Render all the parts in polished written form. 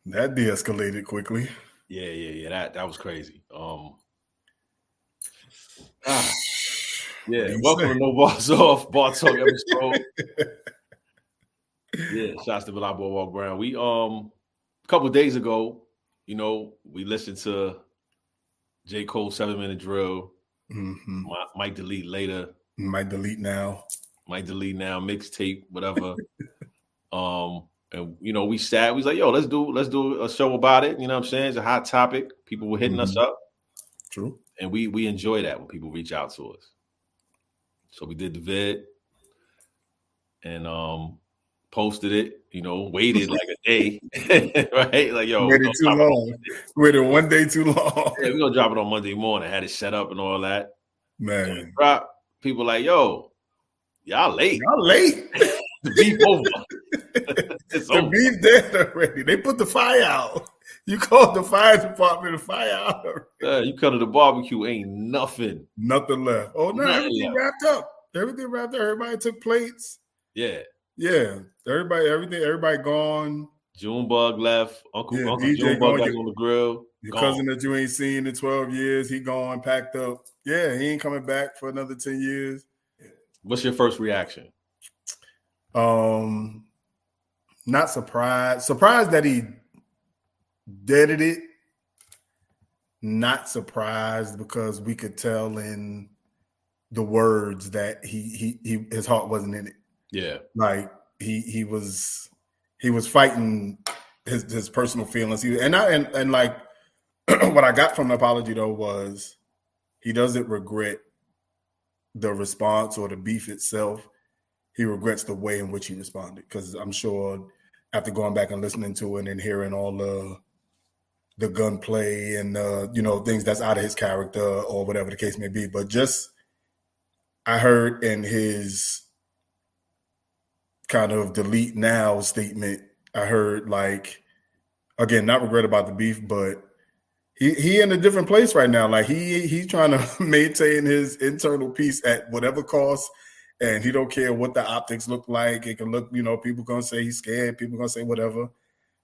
That de-escalated quickly. Yeah. That was crazy. Yeah. Welcome to NoBarsOff Bar Talk episode. Yeah, shouts to Boardwalk Brown. We a couple of days ago, we listened to J.Cole 7-minute drill. Mm-hmm. Might delete later. Might delete now. Mixtape, whatever. And we sat. We was like, yo, let's do a show about it. You know what I'm saying? It's a hot topic. People were hitting us up. True. And we enjoy that when people reach out to us. So we did the vid and posted it, waited like a day. Right? Like, yo, waited too long. Waited one day too long. Yeah, we're gonna drop it on Monday morning. Had it set up and all that. Man. Drop. People like, yo, y'all late. The beef over. The beef dead already. They put the fire out. You called the fire department to fire out. You come to the barbecue, ain't nothing. Nothing left. Oh no, everything wrapped up. Everybody took plates. Yeah. Everybody gone. Junebug left. Uncle Junebug got on the grill. Your cousin that you ain't seen in 12 years, he gone, packed up. Yeah, he ain't coming back for another 10 years. What's your first reaction? Not surprised. Surprised that he deaded it. Not surprised because we could tell in the words that he his heart wasn't in it. Yeah. Like he was fighting his personal feelings. And like what I got from the apology though was he doesn't regret the response or the beef itself. He regrets the way in which he responded, because I'm sure after going back and listening to it and hearing all the gunplay and things that's out of his character or whatever the case may be, but just I heard in his kind of delete now statement, I heard like, again, not regret about the beef, but he in a different place right now. Like he's trying to maintain his internal peace at whatever cost. And he don't care what the optics look like. It can look, people gonna say he's scared. People gonna say whatever.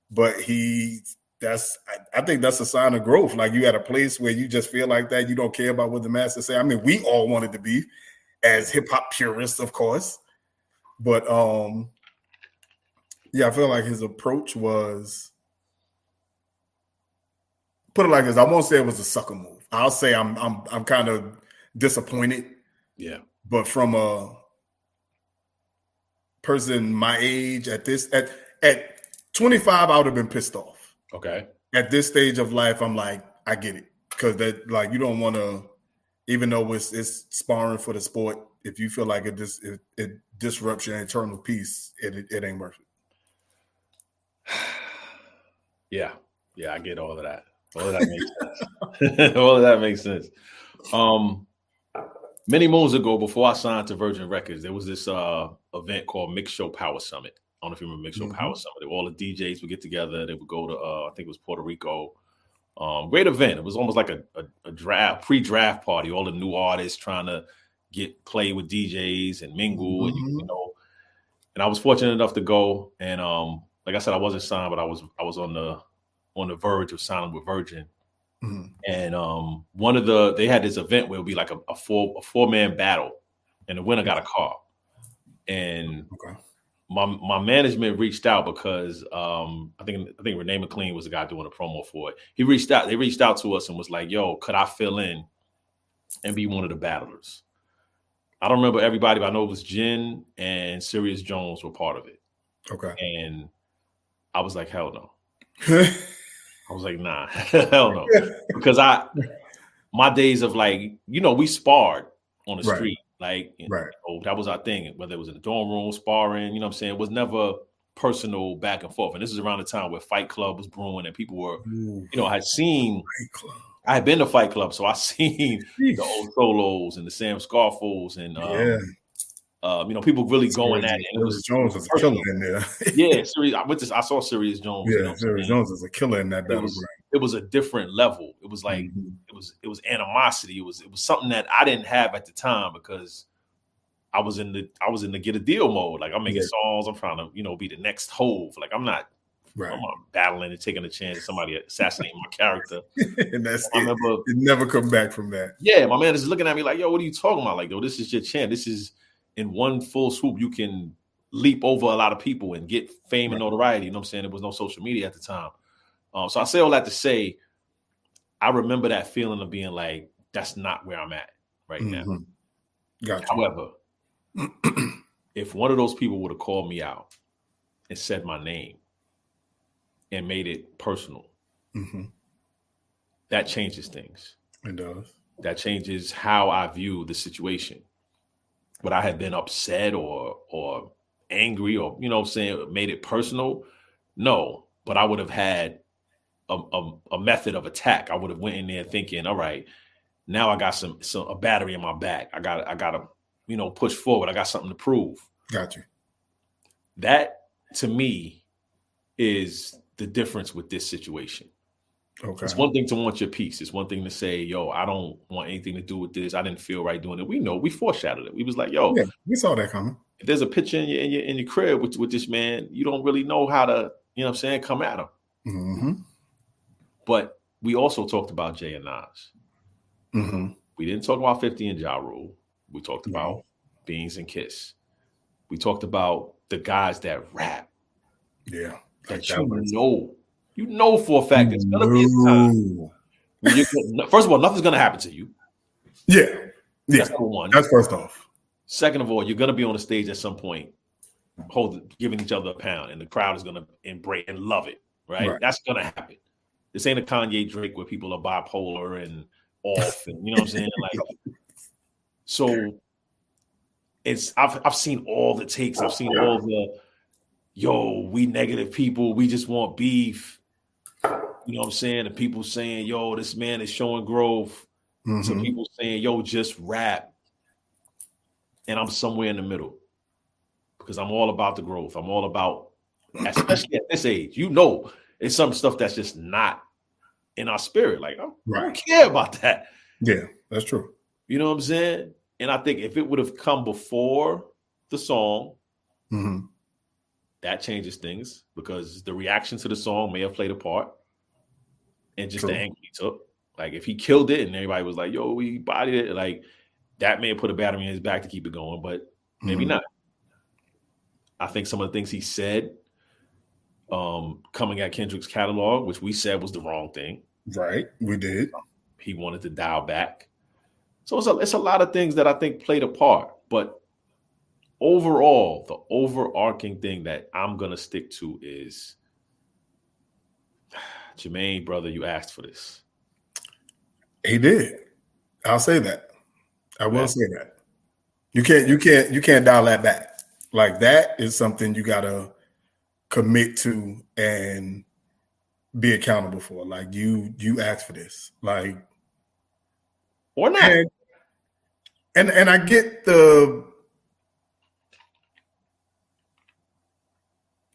But I think that's a sign of growth. Like you at a place where you just feel like that. You don't care about what the masses say. I mean, we all wanted to be as hip hop purists, of course. But I feel like his approach was, put it like this. I won't say it was a sucker move. I'll say I'm kind of disappointed. Yeah. But from a person my age at 25, I would have been pissed off. Okay. At this stage of life, I'm like, I get it. Because that, like, you don't want to, even though it's sparring for the sport, if you feel like it disrupts your internal peace, it ain't worth it. Yeah, I get all of that. All of that makes sense. All of that makes sense. Many moons ago, before I signed to Virgin Records, there was this event called Mix Show Power Summit. I don't know if you remember Mix Show Power Summit. All the DJs would get together. They would go to, I think it was Puerto Rico. Great event. It was almost like a pre-draft party. All the new artists trying to play with DJs and mingle, and I was fortunate enough to go. And like I said, I wasn't signed, but I was on the verge of signing with Virgin. And they had this event where it would be like a four-man battle, and the winner got a car. And my management reached out because I think Renee McLean was the guy doing the promo for it. They reached out to us and was like, "Yo, could I fill in and be one of the battlers?" I don't remember everybody, but I know it was Jen and Sirius Jones were part of it. Okay. And I was like, hell no. I was like, nah, hell no. Because my days of like, we sparred on the street. Like, that was our thing. Whether it was in the dorm room, sparring, you know what I'm saying? It was never personal back and forth. And this is around the time where Fight Club was brewing and people were, I had been to Fight Club. So I seen the old Solos and the Sam Scarfos and, people really going at it. And it was Jones was a killer in there. Yeah, I saw Sirius Jones. Yeah, Sirius Jones was a killer in that battle. It was a different level. It was like it was animosity. It was something that I didn't have at the time because I was in the get a deal mode. Like I'm making songs. I'm trying to be the next Hove. Like I'm not Right. I'm not battling and taking a chance of somebody assassinating my character. And that's I it. remember, You never come back from that. yeah, my man is looking at me like, yo, what are you talking about? Like, yo, this is your chance. This is in one full swoop. You can leap over a lot of people and get fame and notoriety. You know what I'm saying? There was no social media at the time. So I say all that to say, I remember that feeling of being like, that's not where I'm at right now. Gotcha. However, if one of those people would have called me out and said my name and made it personal, that changes things. It does. That changes how I view the situation. Would I have been upset or angry or, you know what I'm saying, made it personal? No, but I would have had a method of attack. I would have went in there thinking, all right, now I got a battery in my back. I got to, you know, push forward. I got something to prove. Got you. That to me is the difference with this situation. Okay. It's one thing to want your peace. It's one thing to say, yo, I don't want anything to do with this. I didn't feel right doing it. We know, we foreshadowed it. We was like, yo, yeah, we saw that coming. If there's a picture in your crib with this man, you don't really know how to, you know what I'm saying, come at him. But we also talked about Jay and Nas. We didn't talk about 50 and Ja Rule. We talked about Beans and Kiss. We talked about the guys that rap. Yeah. That you know for a fact it's gonna be a time when first of all, nothing's gonna happen to you. Yeah. That's number one. That's first off. Second of all, you're gonna be on the stage at some point, giving each other a pound, and the crowd is gonna embrace and love it. Right? That's gonna happen. This ain't a Kanye Drake where people are bipolar and off, and you know what I'm saying? Like, so I've seen all the takes. I've seen all the we negative people. We just want beef. You know what I'm saying? And people saying, yo, this man is showing growth. Some people saying, yo, just rap. And I'm somewhere in the middle because I'm all about the growth. I'm all about, especially at this age, you know, it's some stuff that's just not in our spirit. Like, I don't care about that. Yeah, that's true. You know what I'm saying? And I think if it would have come before the song, that changes things because the reaction to the song may have played a part and just the angle he took. Like if he killed it and everybody was like, yo, we bodied it, like that may have put a battery in his back to keep it going, but maybe not. I think some of the things he said coming at Kendrick's catalog, which we said was the wrong thing. Right, we did. He wanted to dial back. So it's a lot of things that I think played a part, but overall, the overarching thing that I'm going to stick to is, Jermaine, brother, you asked for this. He did. I'll say that. I will say that. You can't dial that back. Like that is something you got to commit to and be accountable for. Like you asked for this. Like or not. And I get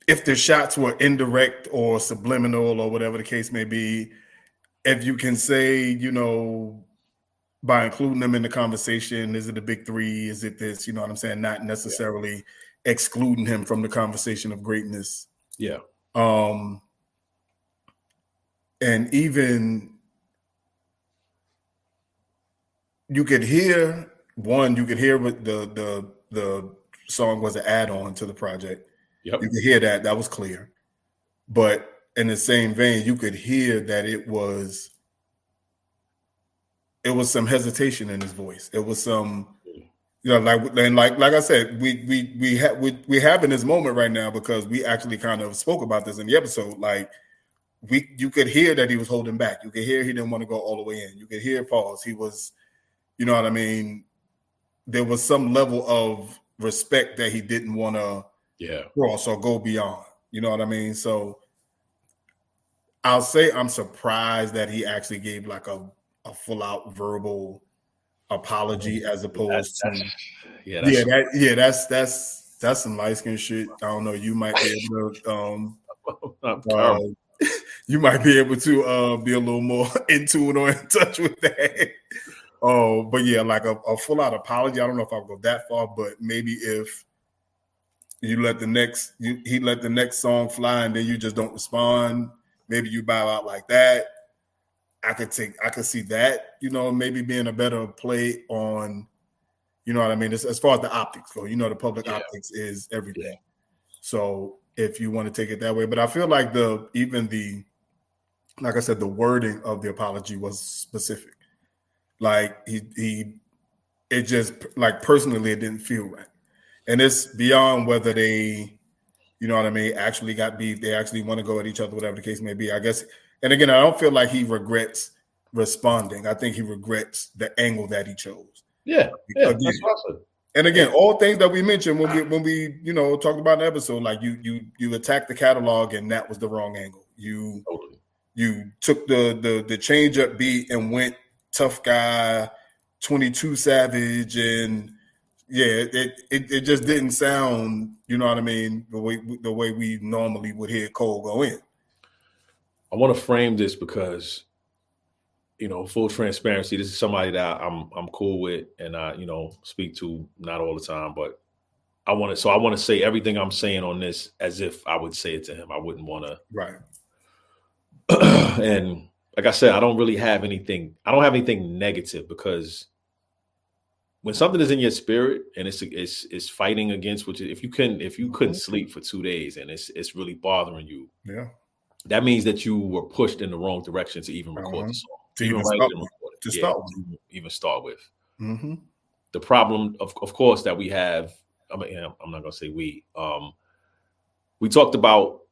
if the shots were indirect or subliminal or whatever the case may be, if you can say, you know, by including them in the conversation, is it a big three? Is it this? You know what I'm saying? Not necessarily excluding him from the conversation of greatness. Yeah. And even you could hear what the song was an add-on to the project. Yep. You could hear that. That was clear. But in the same vein, you could hear that it was some hesitation in his voice. It was some, you know, like I said, we have in this moment right now because we actually kind of spoke about this in the episode. Like you could hear that he was holding back. You could hear he didn't want to go all the way in. You could hear pause. He was, you know what I mean? There was some level of respect that he didn't want to cross or go beyond. You know what I mean? So I'll say I'm surprised that he actually gave like a full out verbal apology as opposed to that's some light skin shit. I don't know. You might be able to you might be able to be a little more in tune or in touch with that. But yeah, like a full out apology. I don't know if I'll go that far, but maybe if You let the next he let the next song fly, and then you just don't respond. Maybe you bow out like that. I could see that, maybe being a better play on, you know what I mean? As far as the optics go, the public optics is everything. Yeah. So if you want to take it that way, but I feel like like I said, the wording of the apology was specific. Like it just, like, personally, it didn't feel right. And it's beyond whether they, you know what I mean, actually got beef, they actually want to go at each other, whatever the case may be, I guess. And again, I don't feel like he regrets responding. I think he regrets the angle that he chose. Yeah. Again, that's awesome. And again, all things that we mentioned when we talked about an episode, like you attacked the catalog, and that was the wrong angle. You took the change up beat and went tough guy, 22 Savage, and it just didn't sound, you know what I mean, the way we normally would hear Cole go in. I want to frame this because, full transparency, this is somebody that I'm cool with, and I, speak to not all the time, but I want to say everything I'm saying on this as if I would say it to him. I wouldn't want to. Right. And like I said, I don't have anything negative, because when something is in your spirit and it's fighting against, which if you couldn't sleep for 2 days and it's really bothering you, that means that you were pushed in the wrong direction to even record the song, even start with. Mm-hmm. The problem, of course, that we have. I'm not gonna say we. We talked about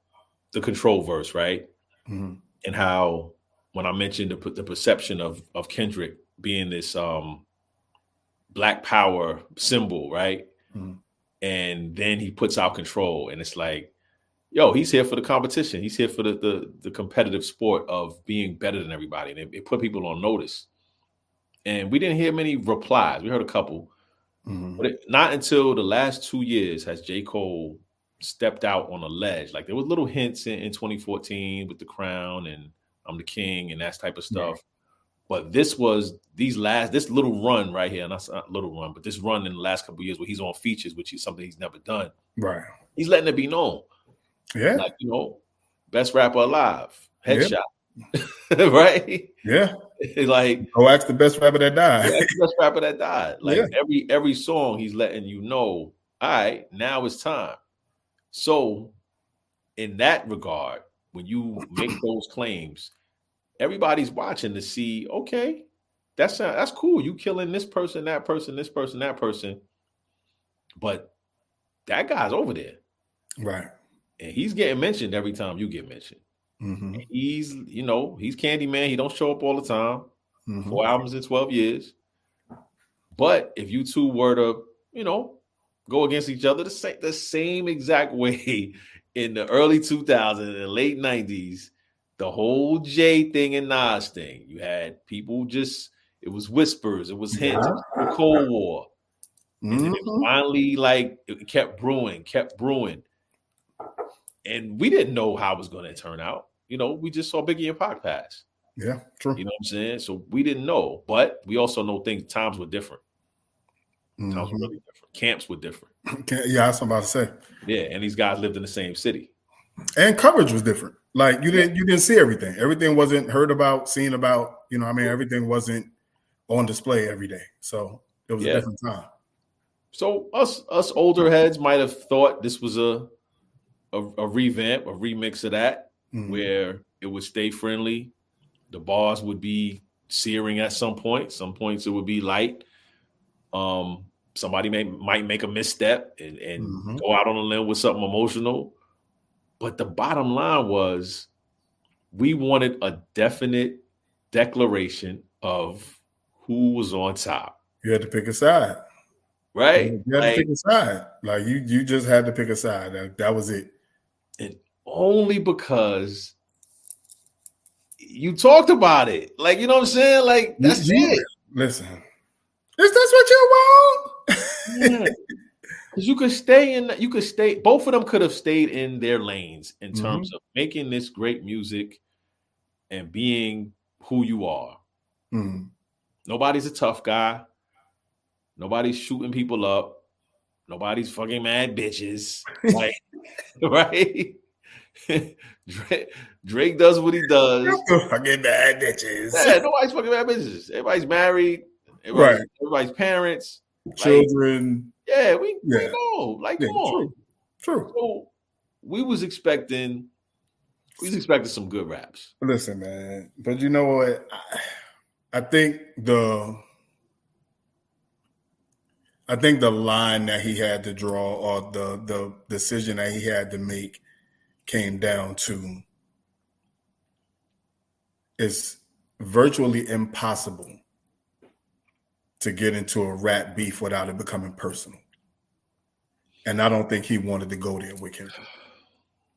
the control verse, right? Mm-hmm. And how when I mentioned the perception of Kendrick being this Black Power symbol, right? Mm-hmm. And then he puts out Control, and it's like, yo, he's here for the competition. He's here for the competitive sport of being better than everybody. And it put people on notice. And we didn't hear many replies. We heard a couple. Mm-hmm. But not until the last 2 years has J. Cole stepped out on a ledge. Like, there was little hints in 2014 with The Crown and I'm the King and that type of stuff. Right. But this little run right here, and that's not little run, but this run in the last couple of years where he's on features, which is something he's never done. Right. He's letting it be known. Yeah. Like, best rapper alive. Headshot. Yeah. Right? Yeah. Like, go ask the best rapper that died. Yeah, the best rapper that died. Like, every song he's letting you know, all right, now it's time. So in that regard, when you make those claims, everybody's watching to see, okay, that's cool. You killing this person, that person, this person, that person. But that guy's over there. Right. And he's getting mentioned every time you get mentioned. Mm-hmm. He's Candyman. He don't show up all the time. Mm-hmm. 4 albums in 12 years. But if you two were to, go against each other the same exact way in the early 2000s and the late 90s, the whole Jay thing and Nas thing, you had people it was whispers, it was hints, it was the Cold War. Mm-hmm. And then it finally, it kept brewing. And we didn't know how it was going to turn out. We just saw Biggie and Pac pass. Yeah, true. You know what I'm saying? So we didn't know, but we also know times were different. Mm-hmm. Times were really different. Camps were different. Yeah, that's what I'm about to say. Yeah, and these guys lived in the same city. And coverage was different. Like, you didn't see everything. Everything wasn't heard about, seen about. Everything wasn't on display every day. So it was a different time. So us older heads might have thought this was a revamp, a remix of that, mm-hmm. where it would stay friendly. The bars would be searing at some point. Some points it would be light. Somebody might make a misstep and mm-hmm. go out on a limb with something emotional. But the bottom line was, we wanted a definite declaration of who was on top. You had to pick a side. Right? You had to pick a side. Like, you just had to pick a side. That was it. And only because you talked about it. Like, you know what I'm saying? Like, that's it. Listen. Is this what you want? Yeah. Because you could stay, both of them could have stayed in their lanes in terms mm-hmm. of making this great music and being who you are. Mm-hmm. Nobody's a tough guy. Nobody's shooting people up. Nobody's fucking mad bitches. Like, right? Drake does what he does. Fucking bad bitches. Yeah, nobody's fucking mad bitches. Everybody's married. Right. Everybody's parents. Children. Like, yeah, we know. Like, come on. True. So we was expecting some good raps. Listen, man. But you know what? I think the line that he had to draw, or the decision that he had to make, came down to it's virtually impossible to get into a rap beef without it becoming personal. And I don't think he wanted to go there with him.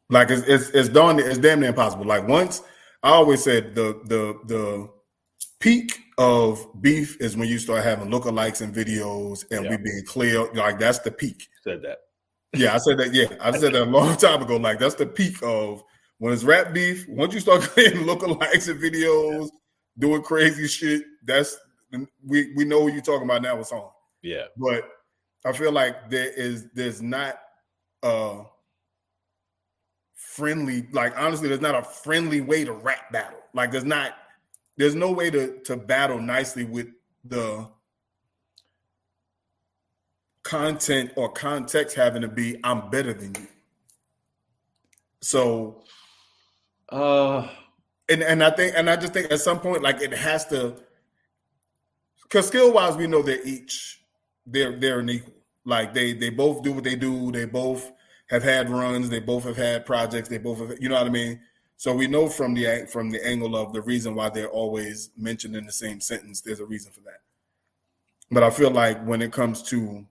Like it's damn near impossible. Like once I always said the peak of beef is when you start having lookalikes and videos and we being clear. Like that's the peak. Said that. Yeah, I said that. Yeah, I said that a long time ago. Like that's the peak of when it's rap beef. Once you start creating lookalikes and videos, doing crazy shit, that's we know what you're talking about now. It's on. Yeah, but I feel like there's not a friendly, like honestly, there's not a friendly way to rap battle. Like there's no way to battle nicely with the content or context having to be I'm better than you. So and I just think at some point, like it has to, because skill wise we know they're an equal. Like they both do what they do, they both have had runs, they both have had projects, they both have, you know what I mean? So we know from the angle of the reason why they're always mentioned in the same sentence, there's a reason for that. But I feel like when it comes to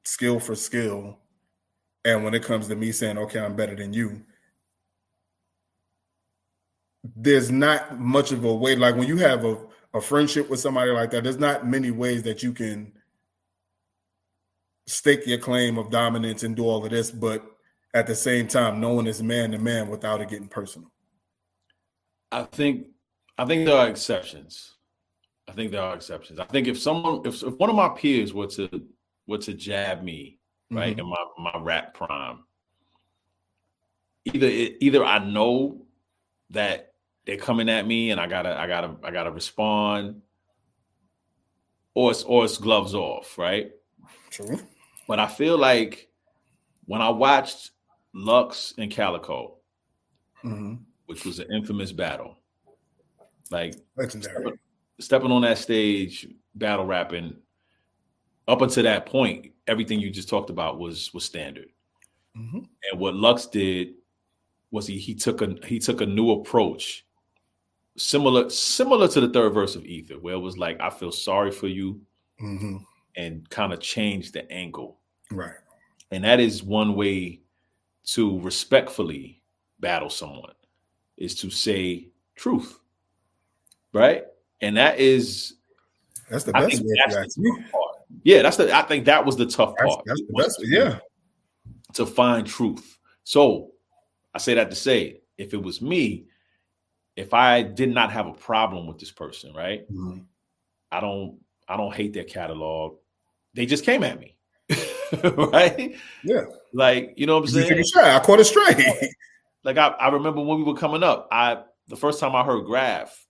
skill for skill, and when it comes to me saying, okay, I'm better than you, there's not much of a way. Like when you have a friendship with somebody like that, there's not many ways that you can stake your claim of dominance and do all of this, but at the same time, no one is man to man without it getting personal. I think there are exceptions. I think if one of my peers were to jab me, right, in my rap prime, either I know that they're coming at me and I gotta respond, or it's gloves off, right? True. But I feel like when I watched Lux and Calico, which was an infamous battle, like legendary, stepping on that stage, battle rapping, up until that point, everything you just talked about was standard. And what Lux did was he took a new approach, similar to the third verse of Ether, where it was like, I feel sorry for you, and kind of changed the angle. Right. And that is one way to respectfully battle someone, is to say truth. Right. And that's the best way to ask me. Yeah, I think that was the tough part. That's the best. Yeah. To find truth. So I say that to say, if it was me, if I did not have a problem with this person, right? I don't hate their catalog. They just came at me. Right? Yeah. Like, you know what I'm saying? I caught it straight. Like I remember when we were coming up, the first time I heard Graph,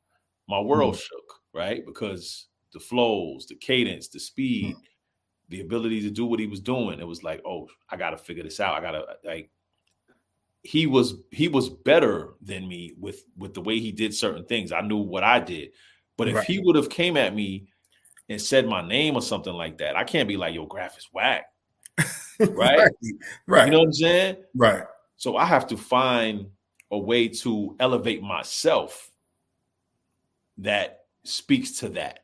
my world shook, right? Because the flows, the cadence, the speed, the ability to do what he was doing, it was like, oh, I gotta figure this out. He was better than me with the way he did certain things. I knew what I did. But if he would have came at me and said my name or something like that, I can't be like, yo, Graph is whack. Right? Right. You know what I'm saying? Right. So I have to find a way to elevate myself that speaks to that.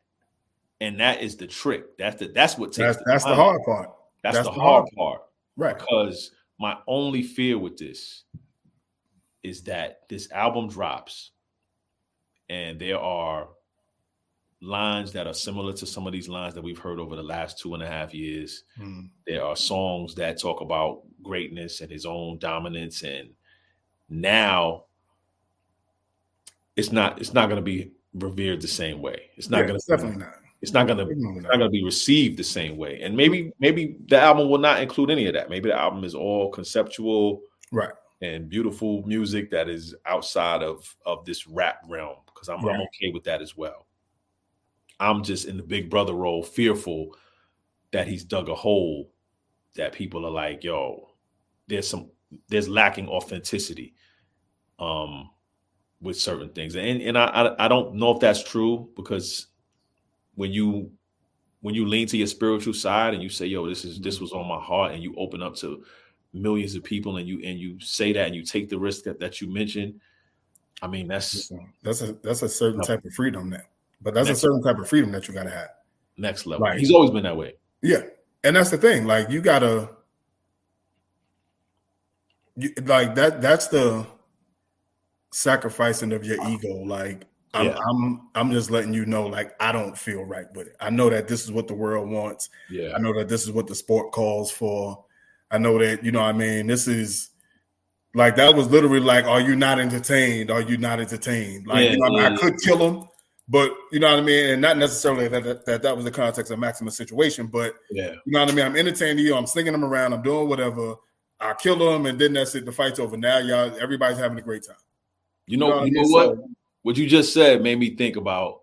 And that is the trick. That's what takes that's the hard part. That's the hard part. Right. Because my only fear with this is that this album drops and there are lines that are similar to some of these lines that we've heard over the last 2.5 years. There are songs that talk about greatness and his own dominance, and now it's not going to be revered the same way. It's not going to definitely not. it's not gonna be received the same way. And maybe the album will not include any of that. Maybe the album is all conceptual, right, and beautiful music that is outside of this rap realm. Because I'm okay with that as well. I'm just in the big brother role, fearful that he's dug a hole that people are like, yo, there's lacking authenticity with certain things. And I don't know if that's true, because when you lean to your spiritual side and you say, yo, this was on my heart, and you open up to millions of people, and you say that, and you take the risk that you mentioned, I mean, that's a certain type of freedom now. But that's a certain type of freedom that you gotta have. Next level. Like, he's always been that way. Yeah. And that's the thing. Like, you gotta that's the sacrificing of your ego. Like, I'm just letting you know, like, I don't feel right with it. I know that this is what the world wants. Yeah. I know that this is what the sport calls for. I know that, you know what I mean, this is like, that was literally like, are you not entertained? Are you not entertained? Like, you know what I mean? I could kill him, but you know what I mean? And not necessarily that was the context of Maximus' situation, but you know what I mean? I'm entertaining you, I'm slinging him around, I'm doing whatever. I kill him, and then that's it. The fight's over. Now everybody's having a great time. You know what? So, what you just said made me think about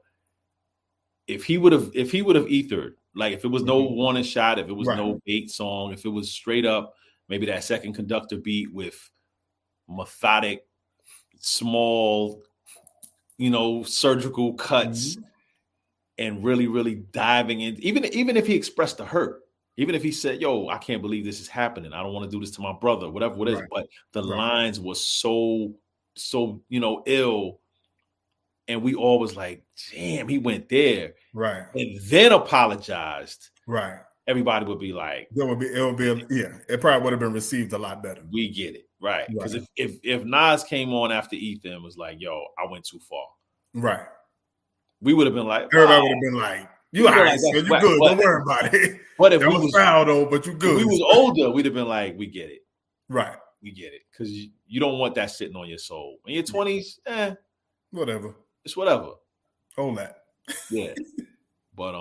if he would have ethered, like if it was no warning shot, if it was no bait song, if it was straight up maybe that second conductor beat with methodic, small, surgical cuts, and really, really diving in. Even if he expressed the hurt, even if he said, yo, I can't believe this is happening, I don't want to do this to my brother, whatever it is, but the lines were so ill, and we all was like, damn, he went there, and then apologized, everybody would be like, it probably would have been received a lot better. We get it, right? Because if Nas came on after Ether and was like, yo, I went too far, we would have been like, everybody would have been like, you all right, so you good, don't worry about it. But if that was foul though, but you good. If we was older, we'd have been like, we get it, we get it, because you don't want that sitting on your soul. In your 20s, whatever, it's whatever. Hold that. Yeah. But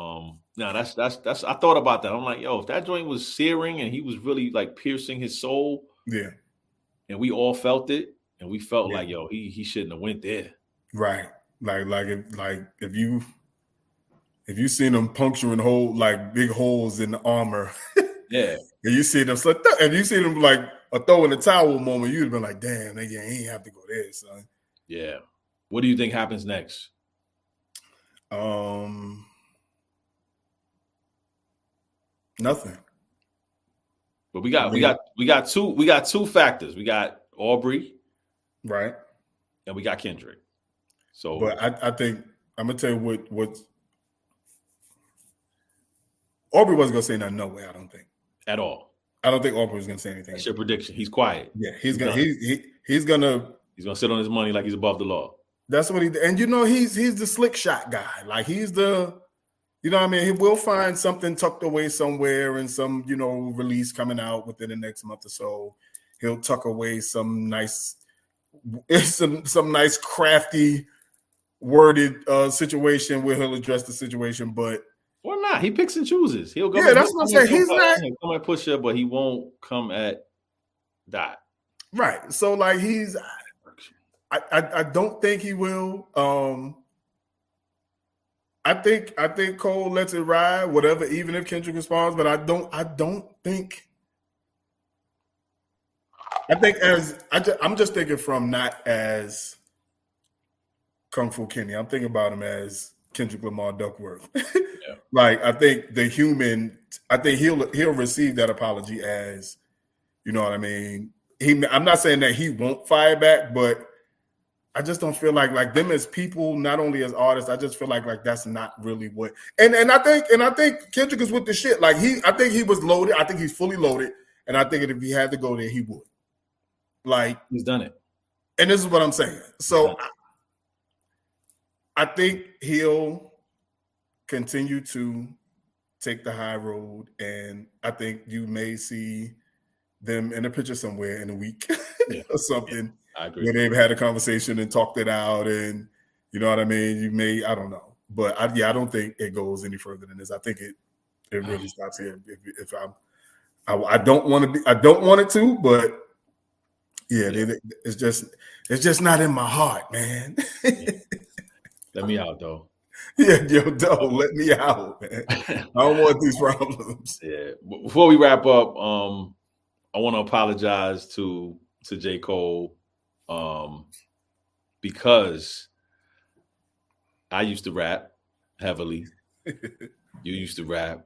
that's I thought about that. I'm like, yo, if that joint was searing and he was really like piercing his soul, and we all felt it, and we felt like, yo, he shouldn't have went there. Right. If you seen him puncturing big holes in the armor, and you see them and you see them like a throw in the towel moment, you'd have been like, damn, he ain't have to go there, son. Yeah. What do you think happens next? Nothing. But we got two factors. We got Aubrey, right, and we got Kendrick. So, but I think I'm gonna tell you what Aubrey wasn't gonna say nothing. No way, I don't think at all. I don't think Aubrey was gonna say anything. That's your prediction. He's quiet. Yeah, he's gonna sit on his money like he's above the law. That's what he and he's the slick shot guy. Like, he's the, you know what I mean? He will find something tucked away somewhere in some, release coming out within the next month or so. He'll tuck away some nice crafty worded situation where he'll address the situation, but or not. He picks and chooses. He'll go. Yeah, that's what I'm saying. He's not come at Pusha, but he won't come at Dot. Right. So like I don't think he will. I think Cole lets it ride, whatever, even if Kendrick responds. But I don't think. I'm just thinking from not as Kung Fu Kenny. I'm thinking about him as Kendrick Lamar Duckworth. Yeah. Like, I think he'll receive that apology as, you know what I mean? I'm not saying that he won't fire back, but I just don't feel like them as people, not only as artists, I just feel like that's not really what. And I think Kendrick is with the shit. Like, I think he was loaded. I think he's fully loaded, and I think if he had to go there, he would. Like, he's done it. And this is what I'm saying. So I think he'll continue to take the high road, and I think you may see them in a picture somewhere in a week or something. Yeah, I agree. Where they've had a conversation and talked it out, and you know what I mean? You may, I don't know. But I don't think it goes any further than this. I think it really stops here. If I don't want it to, but it's just not in my heart, man. Let me out though. Yeah, don't let me out, man. I don't want these problems. Yeah. Before we wrap up, I want to apologize to J.Cole, because I used to rap heavily. You used to rap.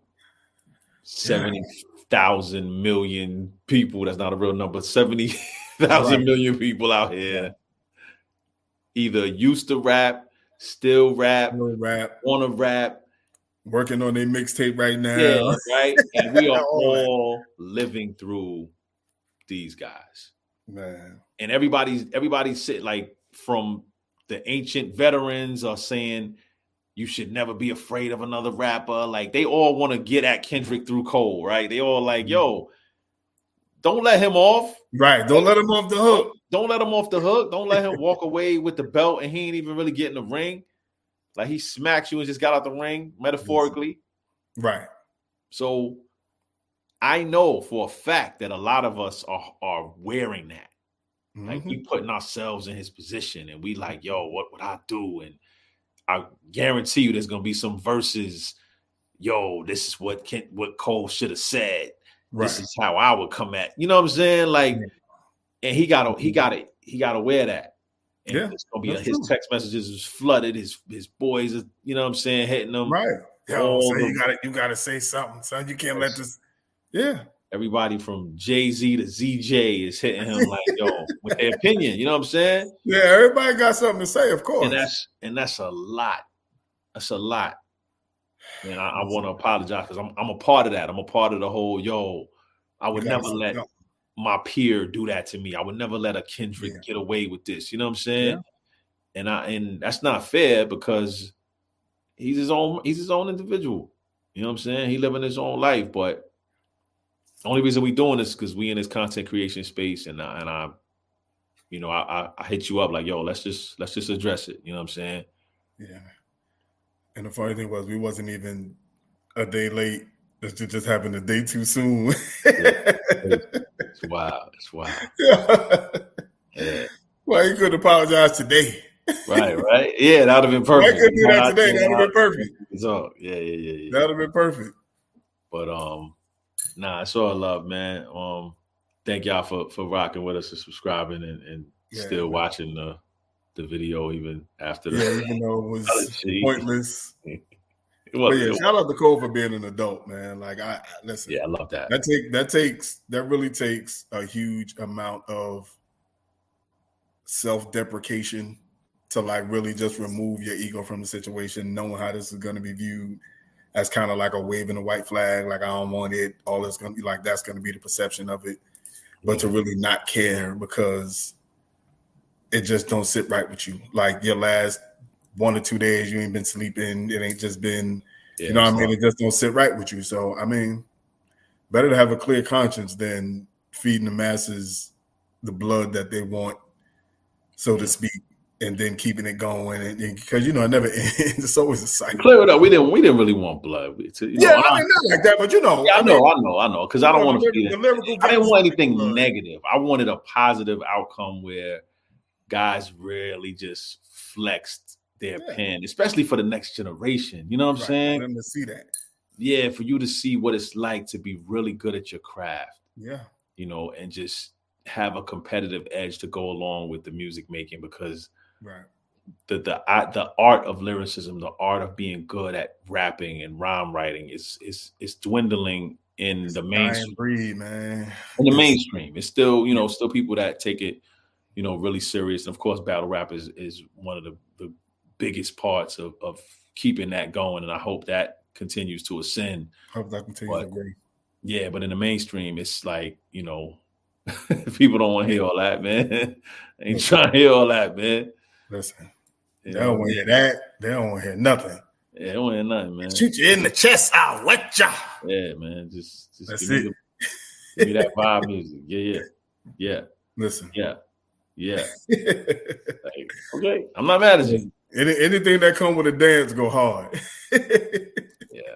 70,000 million people. That's not a real number. 70,000 million people out here either used to rap, still rap, want to rap, working on their mixtape right now. Yeah, right. And we are all living through these guys, man. And everybody's sit like from the ancient veterans are saying you should never be afraid of another rapper. Like they all want to get at Kendrick through Cole, right? They all like, yo, don't let him off. Right. Don't let him off the hook. Don't let him off the hook. Don't let him walk away with the belt and he ain't even really getting the ring. Like he smacks you and just got out the ring, metaphorically. Right. So I know for a fact that a lot of us are wearing that. Mm-hmm. Like we putting ourselves in his position and we like, yo, what would I do? And I guarantee you there's gonna be some verses, yo, this is what Cole should have said. Right. This is how I would come at. You know what I'm saying? Like, and he gotta wear that. And it's gonna be his text messages is flooded. His boys, you know what I'm saying, hitting them. Right. Yo, so you gotta say something, son. You can't let this. Yeah. Everybody from Jay-Z to ZJ is hitting him like, yo, with their opinion. You know what I'm saying? Yeah, everybody got something to say, of course. And that's a lot. That's a lot. And I want to apologize because I'm a part of that. I'm a part of the whole, yo, I would never let my peer do that to me. I would never let a Kendrick get away with this. You know what I'm saying? Yeah. And that's not fair because he's his own individual. You know what I'm saying? He living his own life, but the only reason we doing this is because we in this content creation space, and I hit you up like, yo, let's just address it. You know what I'm saying? Yeah. And the funny thing was, we wasn't even a day late. It just happened a day too soon. It's wild. It's wild. Yeah. Well, you could apologize today. Right. Yeah, that would have been perfect. I could do that today. That would have been perfect. So, yeah. That would have been perfect. But nah, it's all love, man. Thank y'all for rocking with us and subscribing and still watching the video even after even though it was pointless. But shout out to Cole for being an adult, man. Like I listen. Yeah, I love that. That really takes a huge amount of self-deprecation to like really just remove your ego from the situation, knowing how this is going to be viewed as kind of like a waving a white flag, like I don't want it. All it's going to be like that's going to be the perception of it, but to really not care because it just don't sit right with you. Like your last 1 or 2 days, you ain't been sleeping. It ain't just been, you know what I mean? It just don't sit right with you. So, I mean, better to have a clear conscience than feeding the masses the blood that they want, so to speak, and then keeping it going. And because, it never ends. It's always a cycle. Clear it up. We didn't really want blood. I mean, not like that, but I know. Because I don't want to feed it. I didn't want anything negative. I wanted a positive outcome where guys really just flexed their pen, especially for the next generation. You know what I'm saying? For them to see that. Yeah, for you to see what it's like to be really good at your craft. Yeah. And just have a competitive edge to go along with the music making because the art of lyricism, the art of being good at rapping and rhyme writing is dwindling in the mainstream. Breed, man. In the mainstream. It's still, still people that take it, really serious. And of course, battle rap is one of the biggest parts of keeping that going. And I hope that continues to ascend. Hope that continues to grow. Yeah, but in the mainstream, it's like, people don't want to hear all that, man. Ain't trying to hear all that, man. Listen, they don't want to hear that. They don't want to hear nothing. Yeah, they don't want to hear nothing, man. Shoot you in the chest, I'll wet ya. Yeah, man. Just that's give me that vibe music. Yeah. Listen. Yeah. Like, okay, I'm not mad at you. Anything that come with a dance go hard. Yeah.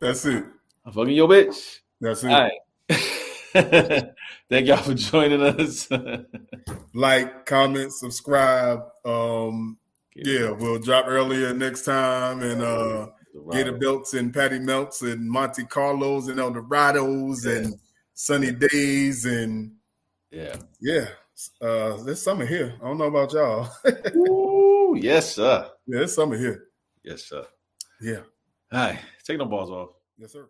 That's it. I'm fucking your bitch. That's it. All right. Thank y'all for joining us. Like, comment, subscribe. Yeah, we'll drop earlier next time, and Gator Belts and Patty Melts and Monte Carlos and Eldorados and Sunny Days and yeah. There's summer here. I don't know about y'all. Ooh, yes, sir. Yeah, there's summer here. Yes, sir. Yeah. All right. Take no balls off. Yes, sir.